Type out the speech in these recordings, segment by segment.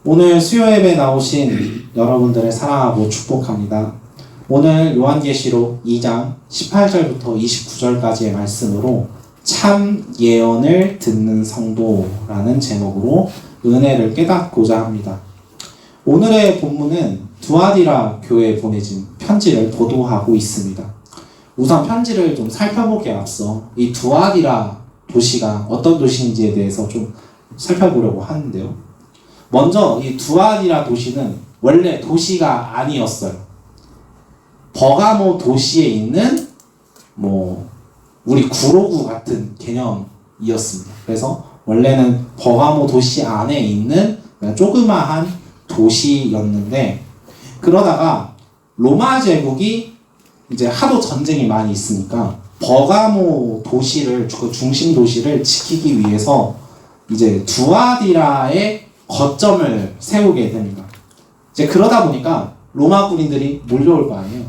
오늘 수요 예배 나오신 여러분들을 사랑하고 축복합니다. 오늘 요한계시록 2장 18절부터 29절까지의 말씀으로 참 예언을 듣는 성도라는 제목으로 은혜를 깨닫고자 합니다. 오늘의 본문은 두아디라 교회에 보내진 편지를 보도하고 있습니다. 우선 편지를 좀 살펴보기에 앞서 이 두아디라 도시가 어떤 도시인지에 대해서 좀 살펴보려고 하는데요. 먼저 이 두아디라 도시는 원래 도시가 아니었어요. 버가모 도시에 있는 우리 구로구 같은 개념이었습니다. 그래서 원래는 버가모 도시 안에 있는 조그마한 도시였는데, 그러다가 로마 제국이 이제 하도 전쟁이 많이 있으니까 버가모 도시를, 그 중심 도시를 지키기 위해서 이제 두아디라의 거점을 세우게 됩니다. 이제 그러다 보니까 로마 군인들이 몰려올 거 아니에요.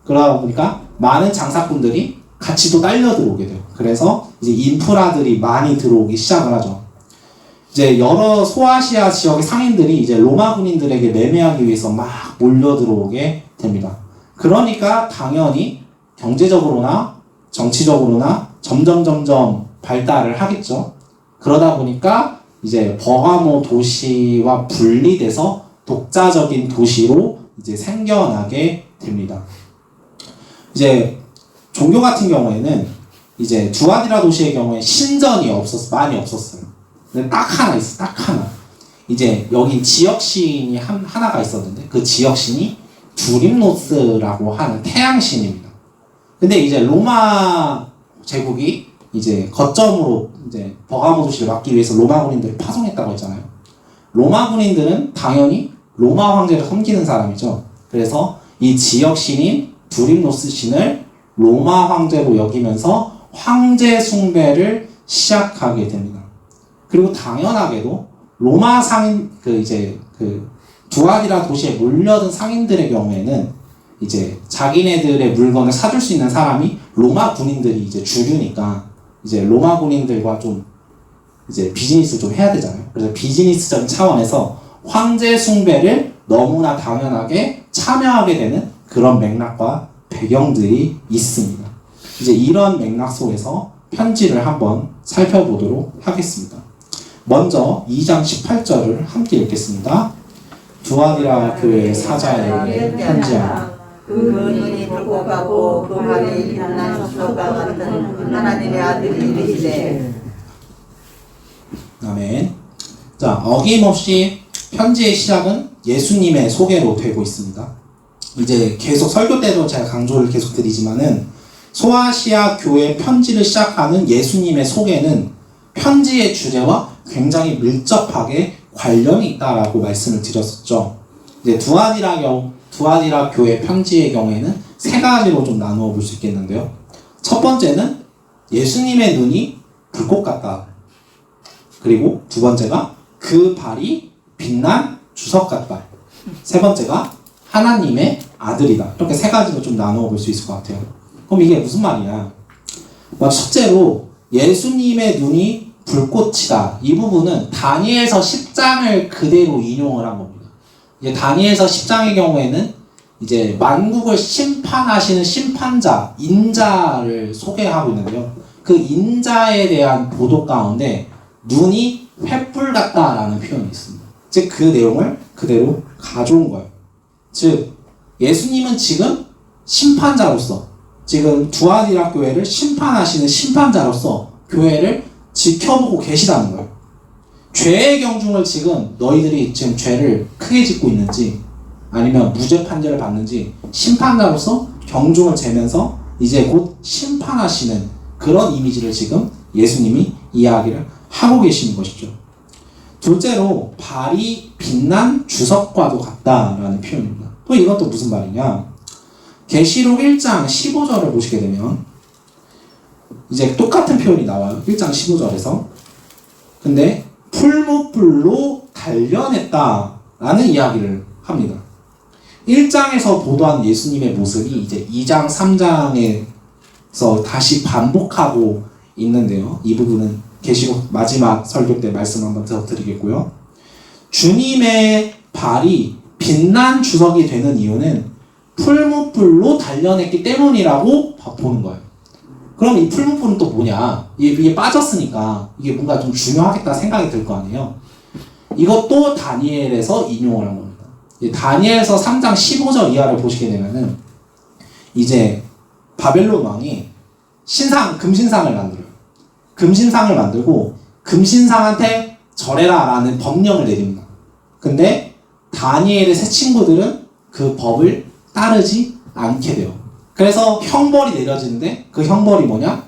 그러다 보니까 많은 장사꾼들이 같이 또 딸려 들어오게 돼요. 그래서 이제 인프라들이 많이 들어오기 시작을 하죠. 이제 여러 소아시아 지역의 상인들이 이제 로마 군인들에게 매매하기 위해서 막 몰려 들어오게 됩니다. 그러니까 당연히 경제적으로나 정치적으로나 점점 발달을 하겠죠. 그러다 보니까 이제 버가모 도시와 분리돼서 독자적인 도시로 이제 생겨나게 됩니다. 이제 종교 같은 경우에는 이제 두아디라 도시의 경우에 신전이 많이 없었어요. 근데 딱 하나 있어, 딱 하나. 이제 여기 지역신이 하나가 있었는데 그 지역신이 두림노스라고 하는 태양신입니다. 근데 이제 로마 제국이 이제 거점으로 이제 버가모 도시를 막기 위해서 로마 군인들을 파송했다고 했잖아요. 로마 군인들은 당연히 로마 황제를 섬기는 사람이죠. 그래서 이 지역 신인 두림노스 신을 로마 황제로 여기면서 황제 숭배를 시작하게 됩니다. 그리고 당연하게도 로마 상인 두아디라 도시에 몰려든 상인들의 경우에는 이제 자기네들의 물건을 사줄 수 있는 사람이 로마 군인들이 이제 주류니까 이제 로마 군인들과 좀 이제 비즈니스를 좀 해야 되잖아요. 그래서 비즈니스적인 차원에서 황제 숭배를 너무나 당연하게 참여하게 되는 그런 맥락과 배경들이 있습니다. 이제 이런 맥락 속에서 편지를 한번 살펴보도록 하겠습니다. 먼저 2장 18절을 함께 읽겠습니다. 두아디라 교회 사자에게 편지하라. 그 눈이 불고 가고 그 발이 빛나는 주석과 같은 하나님의 아들이 이르시되. 아멘. 자, 어김없이 편지의 시작은 예수님의 소개로 되고 있습니다. 이제 계속 설교 때도 제가 강조를 계속 드리지만은 소아시아 교회 편지를 시작하는 예수님의 소개는 편지의 주제와 굉장히 밀접하게 관련이 있다라고 말씀을 드렸었죠. 이제 두아디라 교회 편지의 경우에는 세 가지로 좀 나누어 볼 수 있겠는데요. 첫 번째는 예수님의 눈이 불꽃 같다. 그리고 두 번째가 그 발이 빛난 주석 같다. 세 번째가 하나님의 아들이다. 이렇게 세 가지로 좀 나누어 볼 수 있을 것 같아요. 그럼 이게 무슨 말이냐? 첫째로 예수님의 눈이 불꽃이다. 이 부분은 다니엘서 10장을 그대로 인용을 한 겁니다. 이제 다니엘서 10장의 경우에는 이제 만국을 심판하시는 심판자, 인자를 소개하고 있는데요. 그 인자에 대한 보도 가운데 눈이 횃불 같다라는 표현이 있습니다. 즉 그 내용을 그대로 가져온 거예요. 즉 예수님은 지금 심판자로서, 지금 두아디라 교회를 심판하시는 심판자로서 교회를 지켜보고 계시다는 거예요. 죄의 경중을 지금 너희들이 지금 죄를 크게 짓고 있는지 아니면 무죄 판결을 받는지 심판자로서 경중을 재면서 이제 곧 심판하시는 그런 이미지를 지금 예수님이 이야기를 하고 계시는 것이죠. 둘째로 발이 빛난 주석과도 같다라는 표현입니다. 또 이것도 무슨 말이냐? 계시록 1장 15절을 보시게 되면 이제 똑같은 표현이 나와요. 1장 15절에서. 근데 풀무불로 단련했다라는 이야기를 합니다. 1장에서 보도한 예수님의 모습이 이제 2장, 3장에서 다시 반복하고 있는데요. 이 부분은 계시록 마지막 설교 때 말씀 한번 더 드리겠고요. 주님의 발이 빛난 주석이 되는 이유는 풀무불로 단련했기 때문이라고 보는 거예요. 그럼 이 풀무불은 또 뭐냐? 이게 빠졌으니까 이게 뭔가 좀 중요하겠다 생각이 들 거 아니에요. 이것도 다니엘에서 인용을 한 겁니다. 다니엘서 3장 15절 이하를 보시게 되면은 이제 바벨론 왕이 금신상을 만들어요. 금신상을 만들고 금신상한테 절해라 라는 법령을 내립니다. 근데 다니엘의 세 친구들은 그 법을 따르지 않게 돼요. 그래서 형벌이 내려지는데 그 형벌이 뭐냐?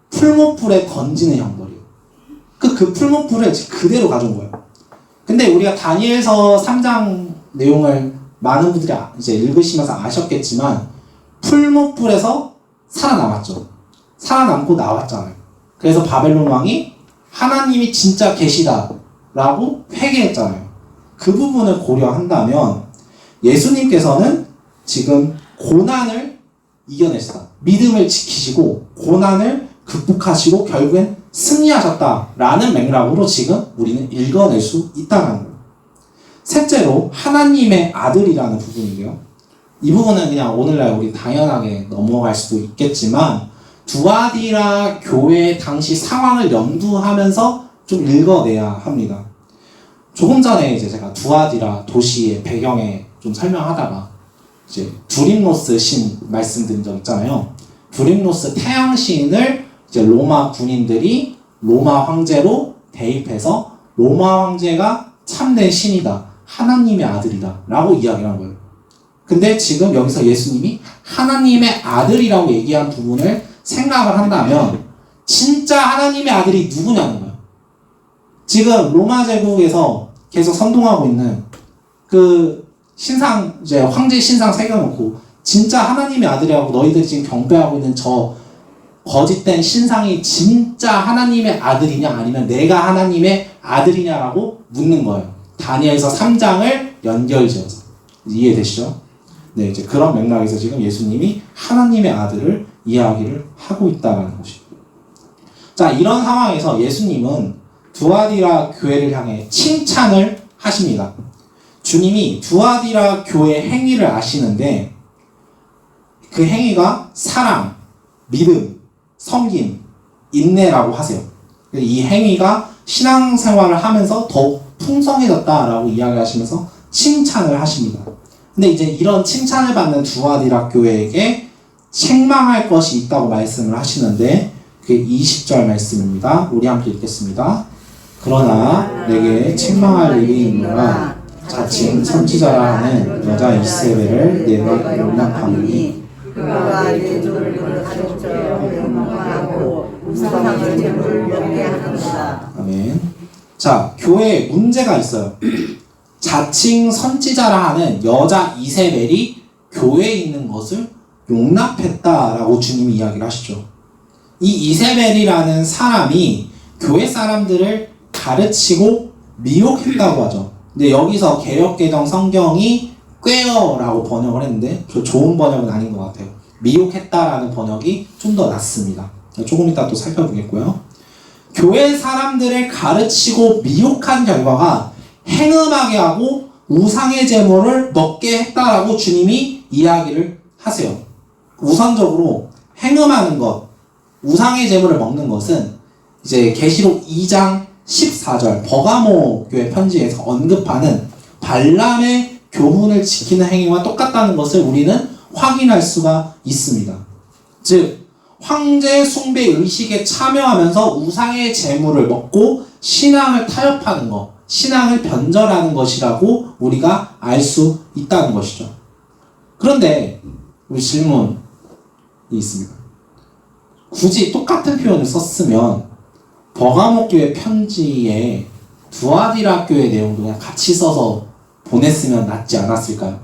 풀무불에 던지는 형벌이에요. 그 풀무불을 그대로 가져온 거예요. 근데 우리가 다니엘서 3장 내용을 많은 분들이 이제 읽으시면서 아셨겠지만 풀무불에서 살아남았죠. 살아남고 나왔잖아요. 그래서 바벨론 왕이 하나님이 진짜 계시다 라고 회개했잖아요. 그 부분을 고려한다면 예수님께서는 지금 고난을 이겨내시다. 믿음을 지키시고 고난을 극복하시고 결국엔 승리하셨다라는 맥락으로 지금 우리는 읽어낼 수 있다는 거예요. 셋째로 하나님의 아들이라는 부분인데요. 이 부분은 그냥 오늘날 우리 당연하게 넘어갈 수도 있겠지만 두아디라 교회 당시 상황을 염두하면서 좀 읽어내야 합니다. 조금 전에 이제 제가 두아디라 도시의 배경에 좀 설명하다가 이제 두림노스 신 말씀드린 적 있잖아요. 두림노스 태양 신을 이제 로마 군인들이 로마 황제로 대입해서 로마 황제가 참된 신이다. 하나님의 아들이다. 라고 이야기를 한 거예요. 근데 지금 여기서 예수님이 하나님의 아들이라고 얘기한 부분을 생각을 한다면 진짜 하나님의 아들이 누구냐는 거예요. 지금 로마 제국에서 계속 선동하고 있는 그 신상, 이제 황제 신상 새겨놓고 진짜 하나님의 아들이라고 너희들이 지금 경배하고 있는 저 거짓된 신상이 진짜 하나님의 아들이냐 아니면 내가 하나님의 아들이냐라고 묻는 거예요. 다니엘서 3장을 연결지어서. 이해되시죠? 네, 이제 그런 맥락에서 지금 예수님이 하나님의 아들을 이야기를 하고 있다는 것입니다. 자, 이런 상황에서 예수님은 두아디라 교회를 향해 칭찬을 하십니다. 주님이 두아디라 교회 행위를 아시는데 그 행위가 사랑, 믿음, 섬김, 인내라고 하세요. 이 행위가 신앙생활을 하면서 더욱 풍성해졌다라고 이야기하시면서 칭찬을 하십니다. 근데 이제 이런 칭찬을 받는 두아디라 교회에게 책망할 것이 있다고 말씀을 하시는데 그게 20절 말씀입니다. 우리 함께 읽겠습니다. 그러나 내게 책망할 일이 있노라. 자칭 선지자라 하는 여자 이세벨을 내가 용납하노니 그가 내 조를 가족처럼 명망하고 우상을 제물을 먹게 하는다. 아멘. 자, 교회에 문제가 있어요. 자칭 선지자라 하는 여자 이세벨이 교회에 있는 것을 용납했다라고 주님이 이야기를 하시죠. 이 이세벨이라는 사람이 교회 사람들을 가르치고 미혹했다고 하죠. 근데 여기서 개역개정 성경이 꾀어라고 번역을 했는데 저 좋은 번역은 아닌 것 같아요. 미혹했다라는 번역이 좀 더 낫습니다. 조금 이따 또 살펴보겠고요. 교회 사람들을 가르치고 미혹한 결과가 행음하게 하고 우상의 제물을 먹게 했다라고 주님이 이야기를 하세요. 우선적으로 행음하는 것, 우상의 제물을 먹는 것은 이제 계시록 2장 14절 버가모 교회 편지에서 언급하는 발람의 교훈을 지키는 행위와 똑같다는 것을 우리는 확인할 수가 있습니다. 즉 황제 숭배 의식에 참여하면서 우상의 제물을 먹고 신앙을 타협하는 것, 신앙을 변절하는 것이라고 우리가 알 수 있다는 것이죠. 그런데 우리 질문이 있습니다. 굳이 똑같은 표현을 썼으면 버가모 교회 편지에 두아디라 교회 내용도 그냥 같이 써서 보냈으면 낫지 않았을까요?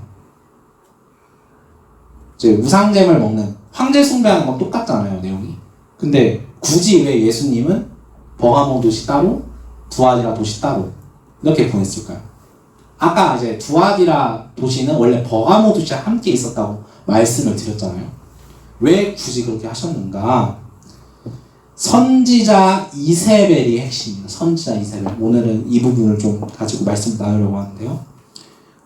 이제 우상잼을 먹는 황제 숭배하는 건 똑같잖아요, 내용이. 근데 굳이 왜 예수님은 버가모 도시 따로 두아디라 도시 따로 이렇게 보냈을까요? 아까 이제 두아디라 도시는 원래 버가모 도시와 함께 있었다고 말씀을 드렸잖아요. 왜 굳이 그렇게 하셨는가? 선지자 이세벨이 핵심입니다. 선지자 이세벨. 오늘은 이 부분을 좀 가지고 말씀 나누려고 하는데요.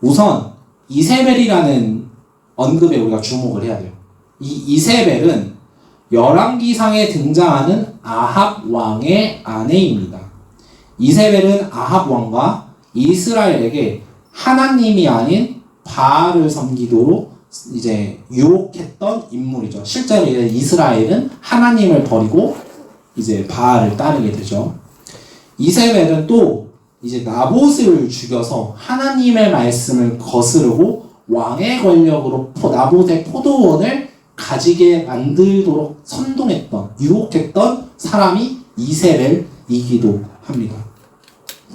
우선 이세벨이라는 언급에 우리가 주목을 해야 돼요. 이 이세벨은 열왕기상에 등장하는 아합 왕의 아내입니다. 이세벨은 아합 왕과 이스라엘에게 하나님이 아닌 바알을 섬기도록 이제 유혹했던 인물이죠. 실제로 이제 이스라엘은 하나님을 버리고 이제 바알을 따르게 되죠. 이세벨은 또 이제 나봇을 죽여서 하나님의 말씀을 거스르고 왕의 권력으로 나봇의 포도원을 가지게 만들도록 선동했던, 유혹했던 사람이 이세벨이기도 합니다.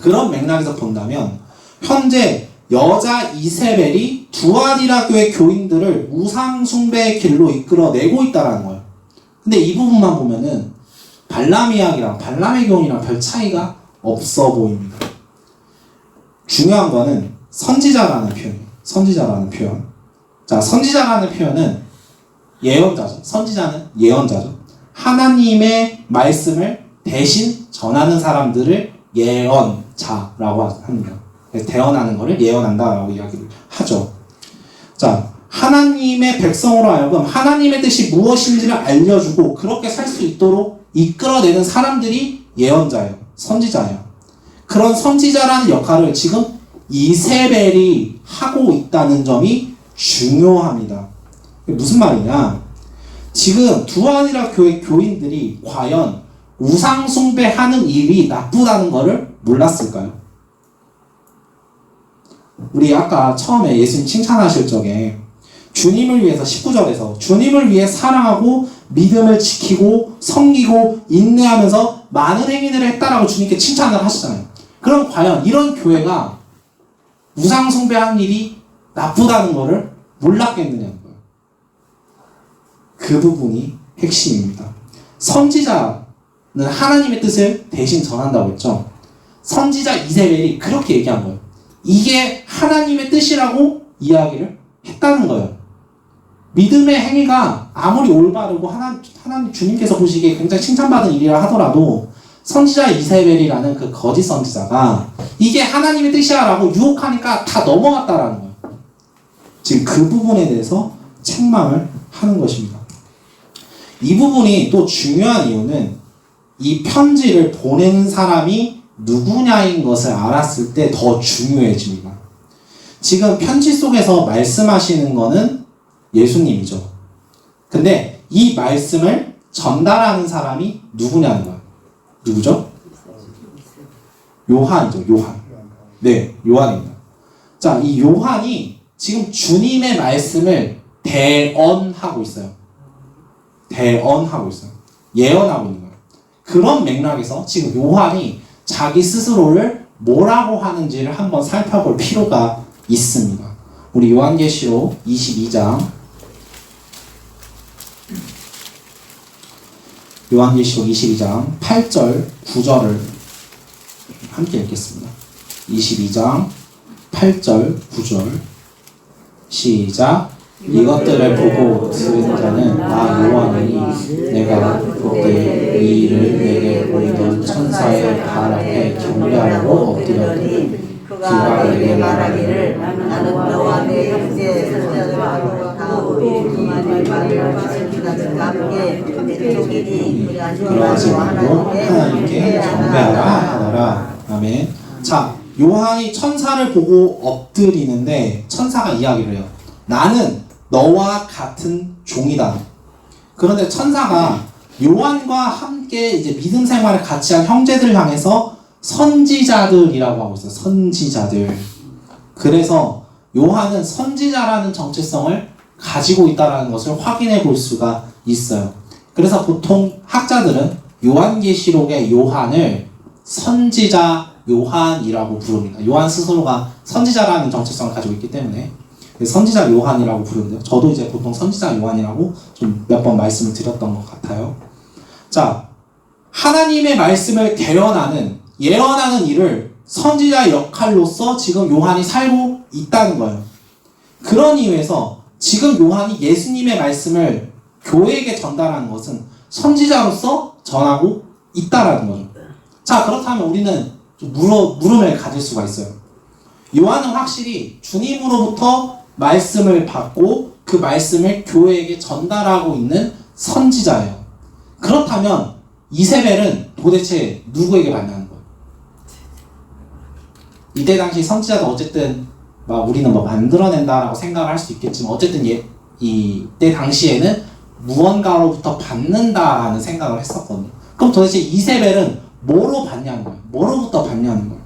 그런 맥락에서 본다면 현재 여자 이세벨이 두아디라 교회 교인들을 우상 숭배의 길로 이끌어내고 있다는 거예요. 근데 이 부분만 보면은 발람 이야기랑 발람의 교훈이랑 별 차이가 없어 보입니다. 중요한 거는 선지자라는 표현이에요. 선지자라는 표현. 자, 선지자라는 표현은 예언자죠. 선지자는 예언자죠. 하나님의 말씀을 대신 전하는 사람들을 예언자라고 합니다. 대언하는 것을 예언한다라고 이야기를 하죠. 자, 하나님의 백성으로 하여금 하나님의 뜻이 무엇인지를 알려주고 그렇게 살 수 있도록 이끌어내는 사람들이 예언자예요. 선지자예요. 그런 선지자라는 역할을 지금 이세벨이 하고 있다는 점이 중요합니다. 무슨 말이냐? 지금 두아디라 교회 교인들이 과연 우상 숭배하는 일이 나쁘다는 것을 몰랐을까요? 우리 아까 처음에 예수님 칭찬하실 적에 주님을 위해서 19절에서 주님을 위해 사랑하고 믿음을 지키고 섬기고 인내하면서 많은 행위들을 했다라고 주님께 칭찬을 하시잖아요. 그럼 과연 이런 교회가 우상 숭배하는 일이 나쁘다는 것을 몰랐겠느냐는 거예요. 그 부분이 핵심입니다. 선지자는 하나님의 뜻을 대신 전한다고 했죠. 선지자 이세벨이 그렇게 얘기한 거예요. 이게 하나님의 뜻이라고 이야기를 했다는 거예요. 믿음의 행위가 아무리 올바르고 하나님 주님께서 보시기에 굉장히 칭찬받은 일이라 하더라도 선지자 이세벨이라는 그 거짓 선지자가 이게 하나님의 뜻이야 라고 유혹하니까 다 넘어갔다라는 거예요. 지금 그 부분에 대해서 책망을 하는 것입니다. 이 부분이 또 중요한 이유는 이 편지를 보낸 사람이 누구냐인 것을 알았을 때 더 중요해집니다. 지금 편지 속에서 말씀하시는 거는 예수님이죠. 근데 이 말씀을 전달하는 사람이 누구냐는 거예요. 누구죠? 요한이죠. 요한. 네, 요한입니다. 자, 이 요한이 지금 주님의 말씀을 대언하고 있어요. 대언하고 있어요. 예언하고 있는 거예요. 그런 맥락에서 지금 요한이 자기 스스로를 뭐라고 하는지를 한번 살펴볼 필요가 있습니다. 우리 요한계시록 22장 요한계시록 22장 8절 9절을 함께 읽겠습니다. 22장 8절 9절 시작. 이것들을 보고 들은 자는 나 요한이니 내가 그때 이 일을 내게 보이던 천사의 발 앞에 경배하고 엎드렸더니 그가 내게 말하기를 나는 너와 내 형제 선자들과 다 우리 주님의 말을 받은 함께 족이니 그러하지 말고 하나님께 경배하라 하더라. 아멘. 자, 요한이 천사를 보고 엎드리는데 천사가 이야기를 해요. 나는 너와 같은 종이다. 그런데 천사가 요한과 함께 이제 믿음 생활을 같이 한 형제들을 향해서 선지자들이라고 하고 있어요. 선지자들. 그래서 요한은 선지자라는 정체성을 가지고 있다는 것을 확인해 볼 수가 있어요. 그래서 보통 학자들은 요한계시록의 요한을 선지자 요한이라고 부릅니다. 요한 스스로가 선지자라는 정체성을 가지고 있기 때문에 선지자 요한이라고 부르는데요. 저도 이제 보통 선지자 요한이라고 좀 몇 번 말씀을 드렸던 것 같아요. 자, 하나님의 말씀을 예언하는 일을 선지자 역할로서 지금 요한이 살고 있다는 거예요. 그런 이유에서 지금 요한이 예수님의 말씀을 교회에게 전달하는 것은 선지자로서 전하고 있다라는 거죠. 자, 그렇다면 우리는 좀 물음을 가질 수가 있어요. 요한은 확실히 주님으로부터 말씀을 받고 그 말씀을 교회에게 전달하고 있는 선지자예요. 그렇다면 이세벨은 도대체 누구에게 받냐는 거예요. 이때 당시 선지자도 어쨌든 막 우리는 뭐 만들어낸다라고 생각을 할 수도 있겠지만 어쨌든 이때 당시에는 무언가로부터 받는다라는 생각을 했었거든요. 그럼 도대체 이세벨은 뭐로 받냐는 거예요. 뭐로부터 받냐는 거예요.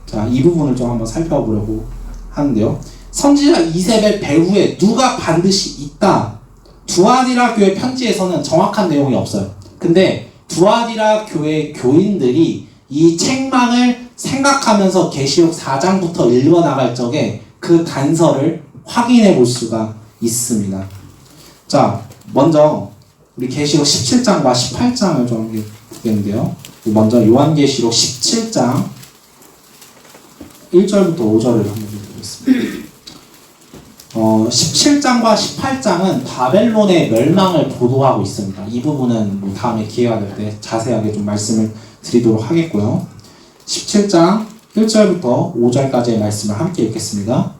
자, 이 부분을 좀 한번 살펴보려고 하는데요. 선지자 이세벨 배후에 누가 반드시 있다. 두아디라 교회 편지에서는 정확한 내용이 없어요. 근데 두아디라 교회 교인들이 이 책망을 생각하면서 계시록 4장부터 읽어나갈 적에 그 단서를 확인해 볼 수가 있습니다. 자, 먼저 우리 계시록 17장과 18장을 좀 보겠는데요. 먼저 요한계시록 17장 1절부터 5절을 한번 읽어보겠습니다. 17장과 18장은 바벨론의 멸망을 보도하고 있습니다. 이 부분은 뭐 다음에 기회가 될 때 자세하게 좀 말씀을 드리도록 하겠고요. 17장 1절부터 5절까지의 말씀을 함께 읽겠습니다.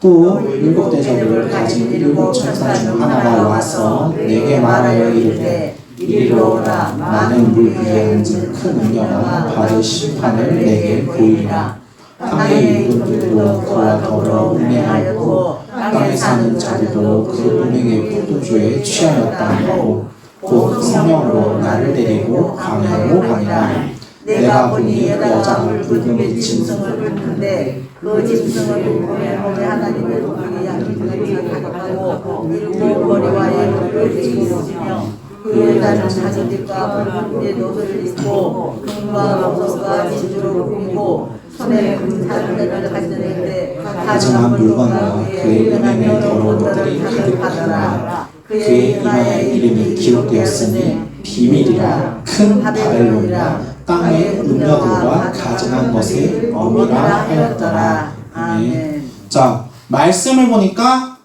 또 일곱 대접을 가진 일곱 천사 중 하나가 와서 내게 말하여 이르되 이리로 오라. 많은 물 위에 앉은 큰 음녀가 받을 심판을 내게 보이리라. 땅의 이름들도 그와 더불어 음행하였고 땅에 사는 자들도 그 음행의 포도주에 취하였다 하고 곧 성령으로 나를 데리고 광야로 가니라. 내가 보니 여자가 붉은 빛 짐승을 쫓는데 그 짐승을 보매 하나님의 도끼 양식을 가득하고 일곱 머리와 일곱 뿔이 있으며 그 여자는 작은 빛과 붉은 빛의 옷을 입고 금과 보석과 진주로 꾸미고 손에 금자루를 가지는데 가증한 물건과 그의 음행에 더러운 것들이 가득하더라. 그의 이마에 이름이 기록되었으니 비밀이라 큰 바벨론이라 땅의 음녀들과 가증한 것의 어미라 하였더라. 아멘. 자, 말씀을 보니까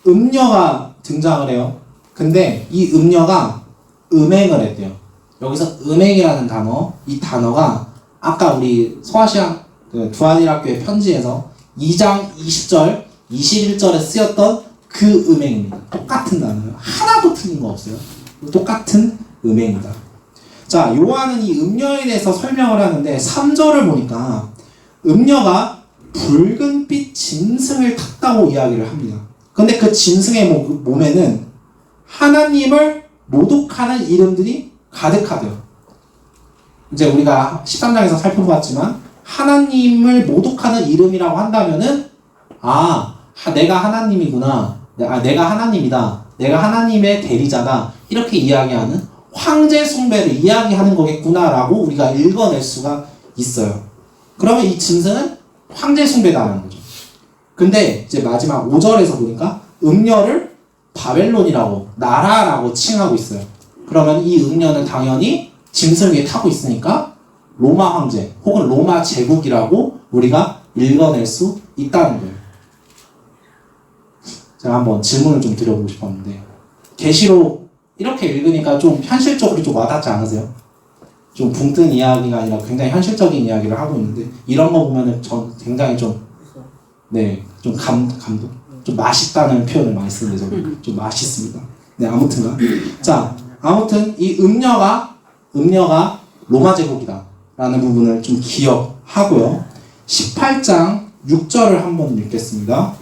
음녀가 등장을 해요. 근데 이 음녀가 음행을 했대요. 여기서 음행이라는 단어, 이 단어가 아까 우리 소아시아 두아디라 교회 편지에서 2장 20절, 21절에 쓰였던 그 음행입니다. 똑같은 단어예요. 하나도 틀린 거 없어요. 똑같은 음행이다. 자, 요한은 이 음녀에 대해서 설명을 하는데 3절을 보니까 음녀가 붉은빛 짐승을 탔다고 이야기를 합니다. 근데 그 짐승의 몸에는 하나님을 모독하는 이름들이 가득하대요. 이제 우리가 13장에서 살펴봤지만 하나님을 모독하는 이름이라고 한다면은 내가 하나님이구나. 내가 하나님이다. 내가 하나님의 대리자다. 이렇게 이야기하는 황제 숭배를 이야기하는 거겠구나라고 우리가 읽어낼 수가 있어요. 그러면 이 짐승은 황제 숭배다라는 거죠. 근데 이제 마지막 5절에서 보니까 음녀를 바벨론이라고 나라라고 칭하고 있어요. 그러면 이 음녀는 당연히 짐승 위에 타고 있으니까 로마 황제 혹은 로마 제국이라고 우리가 읽어낼 수 있다는 거예요. 제가 한번 질문을 좀 드려보고 싶었는데 계시록 이렇게 읽으니까 좀 현실적으로 좀 와닿지 않으세요? 좀 붕 뜬 이야기가 아니라 굉장히 현실적인 이야기를 하고 있는데 이런 거 보면은 전 굉장히 좀 감동? 좀 맛있다는 표현을 많이 쓰는데 저는 좀 맛있습니다. 네, 아무튼 이 음녀가 로마 제국이다 라는 부분을 좀 기억하고요. 18장 6절을 한번 읽겠습니다.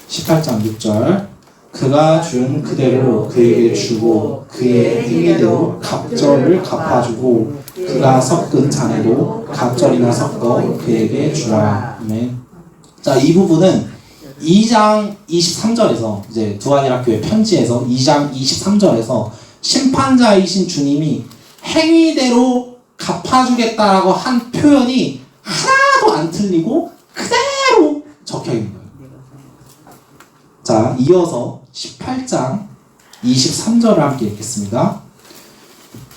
18장 6절 그가 준 그대로 그에게 주고 그의 행위대로 갑절을 갚아주고 그가 섞은 잔에도 갑절이나 섞어 그에게 주라. 아멘. 자, 이 부분은 2장 23절에서 이제 두아디라 교회 편지에서 2장 23절에서 심판자이신 주님이 행위대로 갚아주겠다라고 한 표현이 하나도 안 틀리고 그대로 적혀 있는 거예요. 자, 이어서 18장 23절을 함께 읽겠습니다.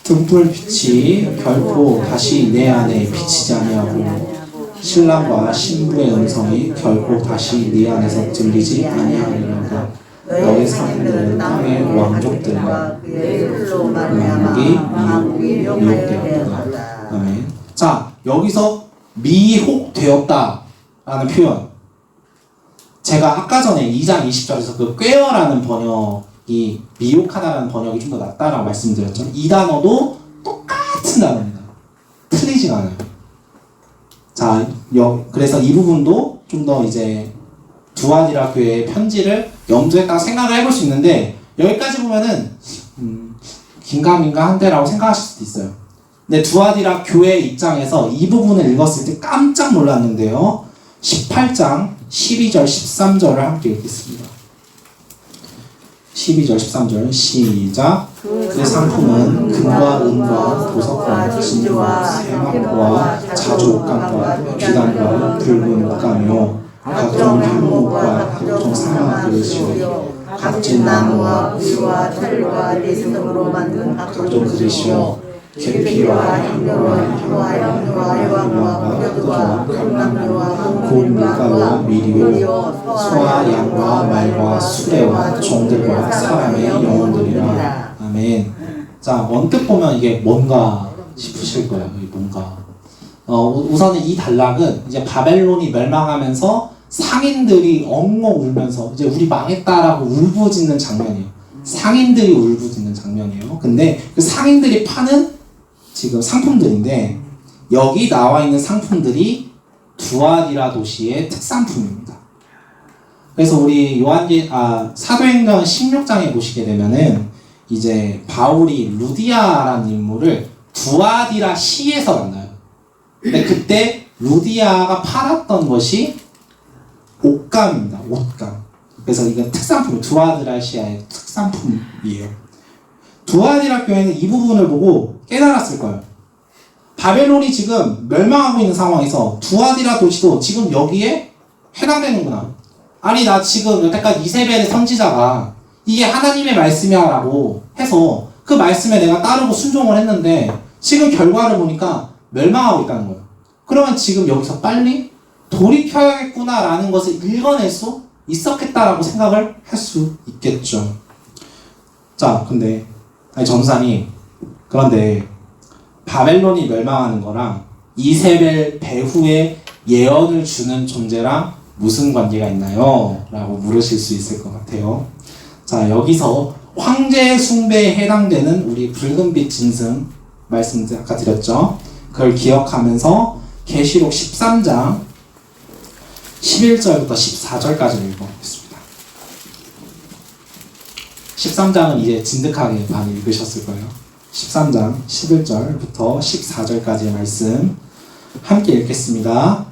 등불빛이 결코 다시 내 안에 비치지 아니하고 신랑과 신부의 음성이 결코 다시 네 안에서 들리지 아니하리로다. 너의 상인들은 땅의 왕족들과 그의 술로 말미암아 마국이 미혹되었다. 아멘. 자, 여기서 미혹되었다 라는 표현, 제가 아까 전에 2장 20절에서 그 꾀어라는 번역이 미혹하다라는 번역이 좀 더 낫다라고 말씀드렸죠. 이 단어도 똑같은 단어입니다. 틀리지가 않아요. 자, 그래서 이 부분도 좀 더 이제 두아디라 교회의 편지를 염두에 딱 생각을 해볼 수 있는데, 여기까지 보면은 긴가민가 한데라고 생각하실 수도 있어요. 근데 두아디라 교회 입장에서 이 부분을 읽었을 때 깜짝 놀랐는데요. 18장 12절 13절을 함께 읽겠습니다. 12절 13절 시작. 그 상품은 금과 은과 보석과 진주와 세마포와 자주 옷감과 귀단과 붉은 옷감이요 각종 향목과 각종 상한 그릇이요 값진 나무와 우유와 철과 레스으로 만든 각종 그릇이요 계피와 향료와 향료와 여왕과 뼈두와 강남료와 고운 밀가루와 미리요 소와 양과 말과 수레와 종들과 사람의 영혼들이라. 아멘. 자, 언뜻 보면 이게 뭔가 싶으실 거예요. 이게 뭔가. 우선은 이 단락은 이제 바벨론이 멸망하면서 상인들이 엉엉 울면서 이제 우리 망했다라고 울부짖는 장면이에요. 상인들이 울부짖는 장면이에요. 근데 그 상인들이 파는 지금 상품들인데, 여기 나와 있는 상품들이 두아디라 도시의 특산품입니다. 그래서 우리 사도행전 16장에 보시게 되면은 이제 바울이 루디아라는 인물을 두아디라 시에서 만나요. 근데 그때 루디아가 팔았던 것이 옷감입니다. 옷감. 그래서 이건 특산품, 두아디라 시아의 특산품이에요. 두아디라 교회는 이 부분을 보고 깨달았을 거예요. 바벨론이 지금 멸망하고 있는 상황에서 두아디라 도시도 지금 여기에 해당되는구나. 아니, 나 지금 여태까지 이세벨의 선지자가 이게 하나님의 말씀이야 라고 해서 그 말씀에 내가 따르고 순종을 했는데 지금 결과를 보니까 멸망하고 있다는 거예요. 그러면 지금 여기서 빨리 돌이켜야겠구나 라는 것을 읽어낼 수 있었겠다라고 생각을 할 수 있겠죠. 자, 근데 전사님, 그런데 바벨론이 멸망하는 거랑 이세벨 배후에 예언을 주는 존재랑 무슨 관계가 있나요? 라고 물으실 수 있을 것 같아요. 자, 여기서 황제 숭배에 해당되는 우리 붉은빛 짐승 말씀 아까 드렸죠. 그걸 기억하면서 계시록 13장 11절부터 14절까지 읽어보겠습니다. 13장은 이제 진득하게 많이 읽으셨을 거예요. 13장 11절부터 14절까지의 말씀 함께 읽겠습니다.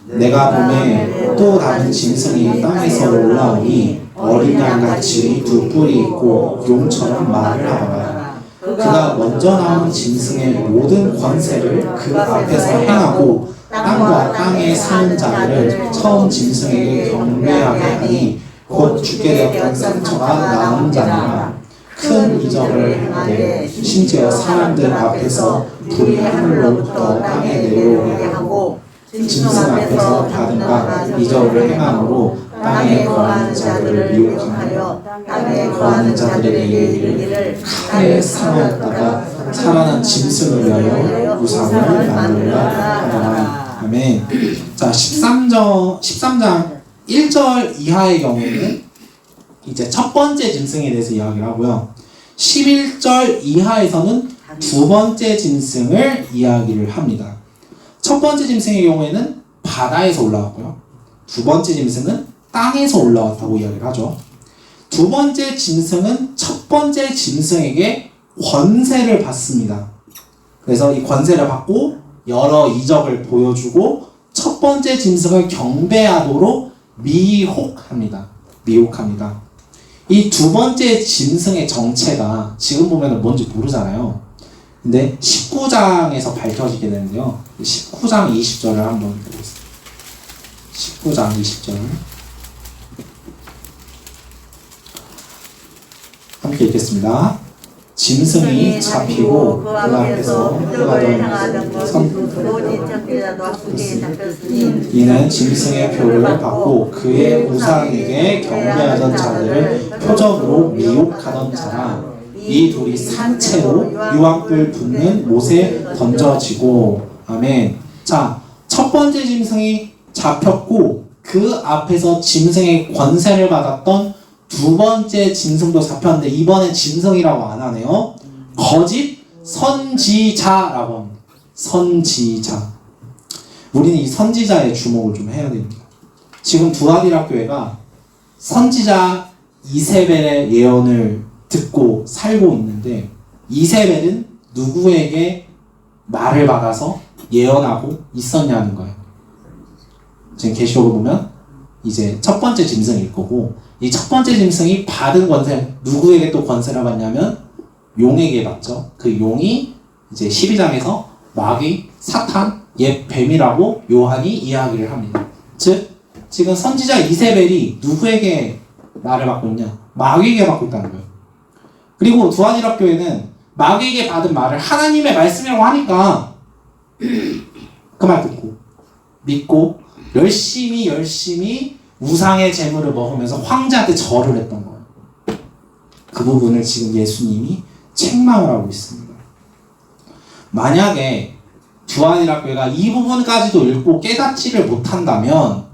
내가 봄에 또 다른 짐승이 땅에서 올라오니 어린 양같이 두 뿔이 있고 용처럼 말을 하더라. 그가 먼저 나온 짐승의 모든 권세를 그 앞에서 행하고 땅과 땅에 사는 자들을 처음 짐승에게 경배하게 하니 곧 죽게 되었던 상처가 나은 자니라. 큰 이적을 행하되 심지어 사람들 앞에서 불이 하늘로부터 땅에 내려오게 하고 짐승 앞에서 받은 바 이적을 행함으로 땅에 거하는 자들을 미혹하며 땅에 거하는 자들에게 이르기를 칼에 상하였다가 살아난 짐승을 위하여 우상을 만들라 하더라. 아멘. 자, 13장 1절 이하의 경우에는 이제 첫 번째 짐승에 대해서 이야기를 하고요. 11절 이하에서는 두 번째 짐승을 이야기를 합니다. 첫 번째 짐승의 경우에는 바다에서 올라왔고요. 두 번째 짐승은 땅에서 올라왔다고 이야기를 하죠. 두 번째 짐승은 첫 번째 짐승에게 권세를 받습니다. 그래서 이 권세를 받고 여러 이적을 보여주고 첫 번째 짐승을 경배하도록 미혹합니다. 이 두 번째 짐승의 정체가 지금 보면 뭔지 모르잖아요. 근데 19장에서 밝혀지게 되는데요. 19장 20절을 한번 보겠습니다. 19장 20절 함께 읽겠습니다. 짐승이 잡히고 그 앞에서 흘러가던 너프게 잡혔으니 이는 짐승의 표를 받고 그의 우상에게 경배하던 자들을 표적으로 미혹하던 자라. 이 둘이 산채로 유황불 붙는 못에 던져지고. 아멘. 자, 첫 번째 짐승이 잡혔고 그 앞에서 짐승의 권세를 받았던 두 번째 짐승도 잡혔는데 이번엔 짐승이라고 안 하네요. 거짓 선지자라고 합니다. 선지자. 우리는 이 선지자에 주목을 좀 해야 됩니다. 지금 두아디라 교회가 선지자 이세벨의 예언을 듣고 살고 있는데, 이세벨은 누구에게 말을 받아서 예언하고 있었냐는 거예요. 지금 계시록을 보면 이제 첫 번째 짐승일 거고, 이 첫 번째 짐승이 받은 권세, 누구에게 또 권세를 받냐면 용에게 받죠. 그 용이 이제 12장에서 마귀, 사탄, 옛 뱀이라고 요한이 이야기를 합니다. 즉 지금 선지자 이세벨이 누구에게 말을 받고 있냐? 마귀에게 받고 있다는 거예요. 그리고 두아디라 교회는 마귀에게 받은 말을 하나님의 말씀이라고 하니까 그 말 듣고 믿고 열심히 우상의 재물을 먹으면서 황제한테 절을 했던 거예요. 그 부분을 지금 예수님이 책망을 하고 있습니다. 만약에 두아디라 교회가 이 부분까지도 읽고 깨닫지를 못한다면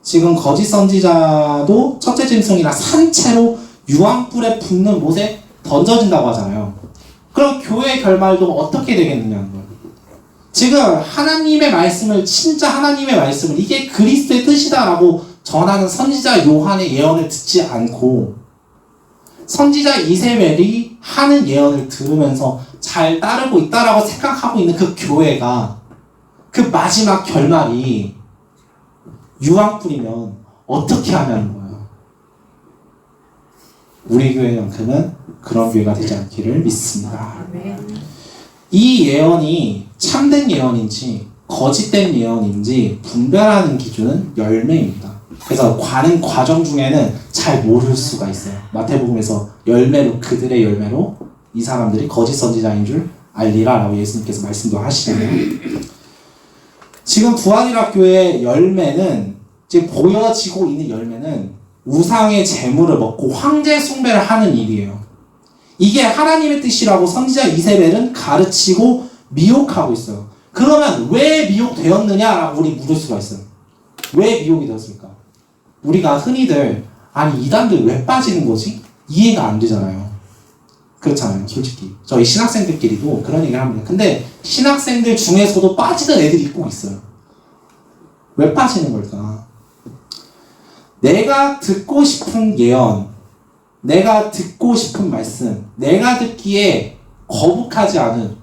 지금 거짓 선지자도 첫째 짐승이라 산채로 유황불에 붙는 못에 던져진다고 하잖아요. 그럼 교회의 결말도 어떻게 되겠느냐는 거예요. 지금 하나님의 말씀을, 진짜 하나님의 말씀을 이게 그리스도의 뜻이다라고 전하는 선지자 요한의 예언을 듣지 않고 선지자 이세벨이 하는 예언을 들으면서 잘 따르고 있다라고 생각하고 있는 그 교회가 그 마지막 결말이 유황불이면 어떻게 하냐는 거예요. 우리 교회만큼은 그런 교회가 되지 않기를 믿습니다. 이 예언이 참된 예언인지 거짓된 예언인지 분별하는 기준은 열매입니다. 그래서 가는 과정 중에는 잘 모를 수가 있어요. 마태복음에서 열매로, 그들의 열매로 이 사람들이 거짓 선지자인 줄 알리라 라고 예수님께서 말씀도 하시잖아요. 지금 두아디라 교회의 열매는, 지금 보여지고 있는 열매는 우상의 재물을 먹고 황제 숭배를 하는 일이에요. 이게 하나님의 뜻이라고 선지자 이세벨은 가르치고 미혹하고 있어요. 그러면 왜 미혹되었느냐라고 우리 물을 수가 있어요. 왜 미혹이 되었을까? 우리가 흔히들 아니 이단들 왜 빠지는 거지? 이해가 안 되잖아요. 그렇잖아요. 솔직히 저희 신학생들끼리도 그런 얘기를 합니다. 근데 신학생들 중에서도 빠지는 애들이 꼭 있어요. 왜 빠지는 걸까? 내가 듣고 싶은 예언, 내가 듣고 싶은 말씀, 내가 듣기에 거북하지 않은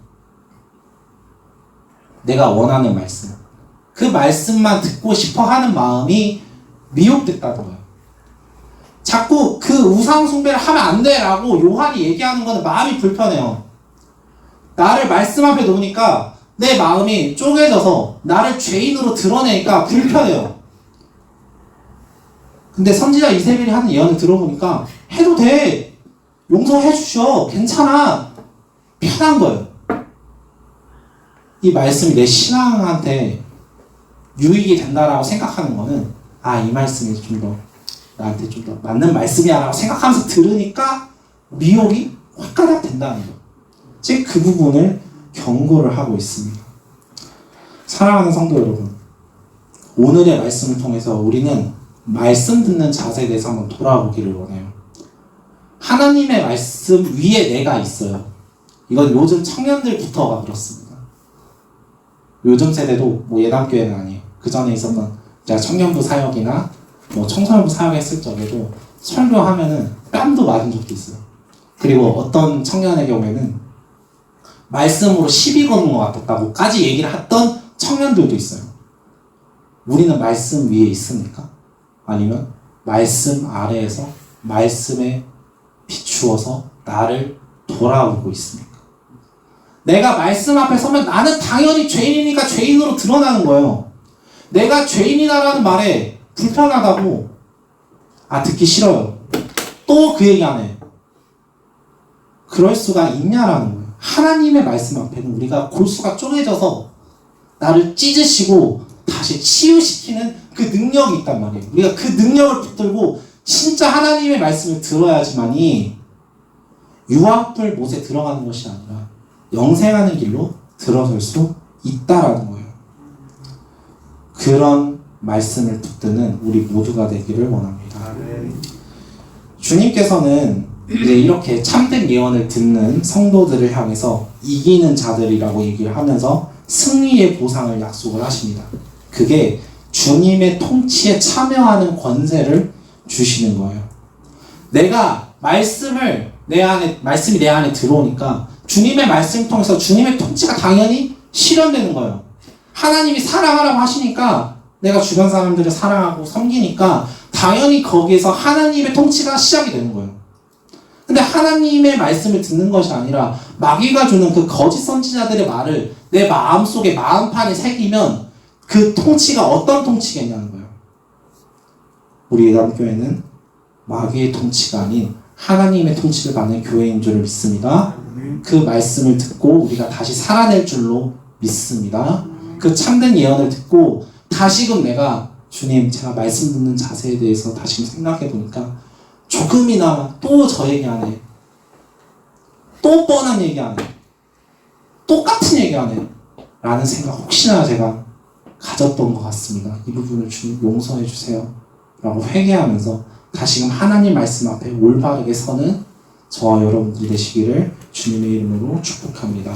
내가 원하는 말씀, 그 말씀만 듣고 싶어 하는 마음이 미혹됐다는 거예요. 자꾸 그 우상 숭배를 하면 안 돼 라고 요한이 얘기하는 거는 마음이 불편해요. 나를 말씀 앞에 놓으니까 내 마음이 쪼개져서 나를 죄인으로 드러내니까 불편해요. 근데 선지자 이세벨이 하는 예언을 들어보니까 해도 돼, 용서해 주셔, 괜찮아, 편한 거예요. 이 말씀이 내 신앙한테 유익이 된다라고 생각하는 거는 이 말씀이 좀 더 나한테 좀 더 맞는 말씀이야 라고 생각하면서 들으니까 미혹이 확가닥 된다는 거예요. 즉 그 부분을 경고를 하고 있습니다. 사랑하는 성도 여러분, 오늘의 말씀을 통해서 우리는 말씀 듣는 자세에 대해서 한번 돌아보기를 원해요. 하나님의 말씀 위에 내가 있어요. 이건 요즘 청년들부터가 그렇습니다. 요즘 세대도 뭐 예담교회는 아니에요. 그 전에 있었던 제가 청년부 사역이나 뭐 청소년부 사역했을 적에도 설교하면은 뺨도 맞은 적도 있어요. 그리고 어떤 청년의 경우에는 말씀으로 시비 거는 것 같았다고까지 얘기를 했던 청년들도 있어요. 우리는 말씀 위에 있습니까? 아니면 말씀 아래에서 말씀에 비추어서 나를 돌아보고 있습니까? 내가 말씀 앞에 서면 나는 당연히 죄인이니까 죄인으로 드러나는 거예요. 내가 죄인이다라는 말에 불편하다고 듣기 싫어요. 또 그 얘기 안 해. 그럴 수가 있냐라는 거예요. 하나님의 말씀 앞에는 우리가 골수가 쪼개져서 나를 찢으시고 다시 치유시키는 그 능력이 있단 말이에요. 우리가 그 능력을 붙들고 진짜 하나님의 말씀을 들어야지만이 유황불 못에 들어가는 것이 아니라 영생하는 길로 들어설 수 있다라는 거예요. 그런 말씀을 붙드는 우리 모두가 되기를 원합니다. 주님께서는 이제 이렇게 참된 예언을 듣는 성도들을 향해서 이기는 자들이라고 얘기를 하면서 승리의 보상을 약속을 하십니다. 그게 주님의 통치에 참여하는 권세를 주시는 거예요. 내가 말씀이 내 안에 들어오니까 주님의 말씀을 통해서 주님의 통치가 당연히 실현되는 거예요. 하나님이 사랑하라고 하시니까 내가 주변 사람들을 사랑하고 섬기니까 당연히 거기에서 하나님의 통치가 시작이 되는 거예요. 근데 하나님의 말씀을 듣는 것이 아니라 마귀가 주는 그 거짓 선지자들의 말을 내 마음속에 마음판에 새기면 그 통치가 어떤 통치겠냐는 거예요. 우리 예담교회는 마귀의 통치가 아닌 하나님의 통치를 받는 교회인 줄 믿습니다. 그 말씀을 듣고 우리가 다시 살아낼 줄로 믿습니다. 그 참된 예언을 듣고 다시금 내가 주님 제가 말씀 듣는 자세에 대해서 다시금 생각해 보니까 조금이나마 또 저 얘기 안 해. 또 뻔한 얘기 안 해. 똑같은 얘기 안 해. 라는 생각 혹시나 제가 가졌던 것 같습니다. 이 부분을 주님 용서해 주세요. 라고 회개하면서 다시금 하나님 말씀 앞에 올바르게 서는 저와 여러분들 되시기를 주님의 이름으로 축복합니다.